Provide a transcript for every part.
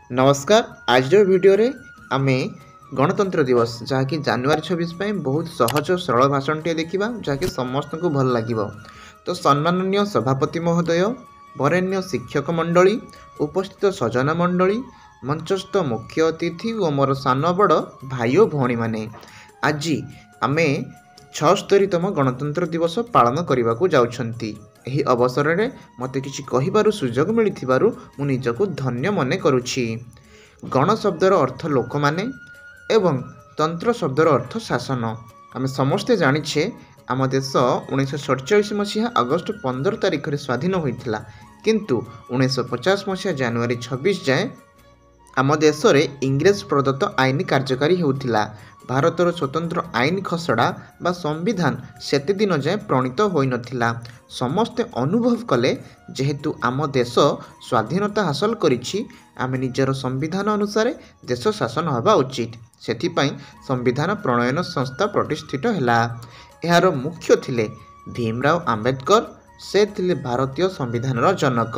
नमस्कार। आज वीडियो रे आमे गणतंत्र दिवस जहाँकि जनवरी 26 बहुत सहज और सरल भाषण टे देखा जहाँकि समस्त को भल लगे। तो सम्माननीय सभापति महोदय, वरेण्य शिक्षक मंडली, उपस्थित सजन मंडली, मंचस्थ मुख्य अतिथि और मोर सान बड़ भाई और भौणी माने आज आमे 76तम गणतंत्र दिवस पालन करने को जाउछंती। ଏହି ଅବସରରେ ମୋତେ କିଛି କହିବାରୁ ସୁଯୋଗ ମିଳିଥିବାରୁ ମୁଁ ନିଜକୁ ଧନ୍ୟ ମନେ କରୁଛି। ଗଣ ଶବ୍ଦର ଅର୍ଥ ଲୋକମାନେ ଏବଂ ତନ୍ତ୍ର ଶବ୍ଦର ଅର୍ଥ ଶାସନ। ଆମେ ସମସ୍ତେ ଜାଣିଛେ ଆମ ଦେଶ 1947 ମସିହା ଅଗଷ୍ଟ 15 ତାରିଖରେ ସ୍ୱାଧୀନ ହୋଇଥିଲା, କିନ୍ତୁ 1950 ମସିହା ଜାନୁଆରୀ 26 ଯାଏଁ ଆମ ଦେଶରେ ଇଂରେଜ ପ୍ରଦତ୍ତ ଆଇନ କାର୍ଯ୍ୟକାରୀ ହେଉଥିଲା। ଭାରତର ସ୍ୱତନ୍ତ୍ର ଆଇନ ଖସଡ଼ା ବା ସମ୍ବିଧାନ ସେତେ ଦିନ ଯାଏଁ ପ୍ରଣୀତ ହୋଇନଥିଲା। ସମସ୍ତେ ଅନୁଭବ କଲେ ଯେହେତୁ ଆମ ଦେଶ ସ୍ୱାଧୀନତା ହାସଲ କରିଛି, ଆମେ ନିଜର ସମ୍ବିଧାନ ଅନୁସାରେ ଦେଶ ଶାସନ ହେବା ଉଚିତ। ସେଥିପାଇଁ ସମ୍ବିଧାନ ପ୍ରଣୟନ ସଂସ୍ଥା ପ୍ରତିଷ୍ଠିତ ହେଲା। ଏହାର ମୁଖ୍ୟ ଥିଲେ ଭୀମରାଓ ଆମ୍ବେଦକର। ସେ ଥିଲେ ଭାରତୀୟ ସମ୍ବିଧାନର ଜନକ।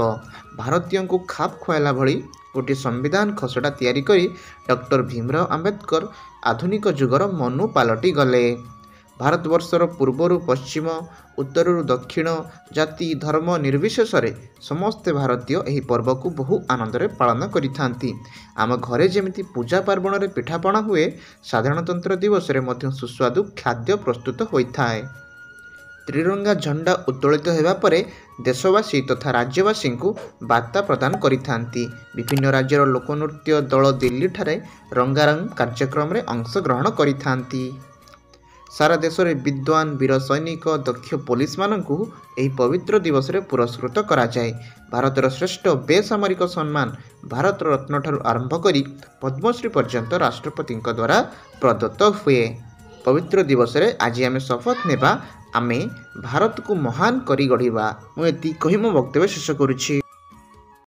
ଭାରତୀୟଙ୍କୁ ଖାପ ଖୁଆଇଲା ଭଳି ଗୋଟିଏ ସମ୍ବିଧାନ ଖସଡ଼ା ତିଆରି କରି ଡକ୍ଟର ଭୀମରାଓ ଆମ୍ବେଦକର ଆଧୁନିକ ଯୁଗର ମନୁ ପାଲଟି ଗଲେ। ଭାରତବର୍ଷର ପୂର୍ବରୁ ପଶ୍ଚିମ, ଉତ୍ତରରୁ ଦକ୍ଷିଣ, ଜାତି ଧର୍ମ ନିର୍ବିଶେଷରେ ସମସ୍ତେ ଭାରତୀୟ ଏହି ପର୍ବକୁ ବହୁ ଆନନ୍ଦରେ ପାଳନ କରିଥାନ୍ତି। ଆମ ଘରେ ଯେମିତି ପୂଜା ପାର୍ବଣରେ ପିଠାପଣା ହୁଏ, ସାଧାରଣତନ୍ତ୍ର ଦିବସରେ ମଧ୍ୟ ସୁସ୍ୱାଦୁ ଖାଦ୍ୟ ପ୍ରସ୍ତୁତ ହୋଇଥାଏ। ତ୍ରିରଙ୍ଗା ଝଣ୍ଡା ଉତ୍ତୋଳିତ ହେବା ପରେ ଦେଶବାସୀ ତଥା ରାଜ୍ୟବାସୀଙ୍କୁ ବାର୍ତ୍ତା ପ୍ରଦାନ କରିଥାନ୍ତି। ବିଭିନ୍ନ ରାଜ୍ୟର ଲୋକନୃତ୍ୟ ଦଳ ଦିଲ୍ଲୀଠାରେ ରଙ୍ଗାରଙ୍ଗ କାର୍ଯ୍ୟକ୍ରମରେ ଅଂଶଗ୍ରହଣ କରିଥାନ୍ତି। ସାରା ଦେଶରେ ବିଦ୍ୱାନ, ବୀର ସୈନିକ, ଦକ୍ଷ ପୋଲିସମାନଙ୍କୁ ଏହି ପବିତ୍ର ଦିବସରେ ପୁରସ୍କୃତ କରାଯାଏ। ଭାରତର ଶ୍ରେଷ୍ଠ ବେସାମରିକ ସମ୍ମାନ ଭାରତ ରତ୍ନଠାରୁ ଆରମ୍ଭ କରି ପଦ୍ମଶ୍ରୀ ପର୍ଯ୍ୟନ୍ତ ରାଷ୍ଟ୍ରପତିଙ୍କ ଦ୍ୱାରା ପ୍ରଦତ୍ତ ହୁଏ। ପବିତ୍ର ଦିବସରେ ଆଜି ଆମେ ଶପଥ ନେବା, ଆମେ ଭାରତକୁ ମହାନ କରି ଗଢ଼ିବା। ମୁଁ ଏତିକି କହି ମୋ ବକ୍ତବ୍ୟ ଶେଷ କରୁଛି।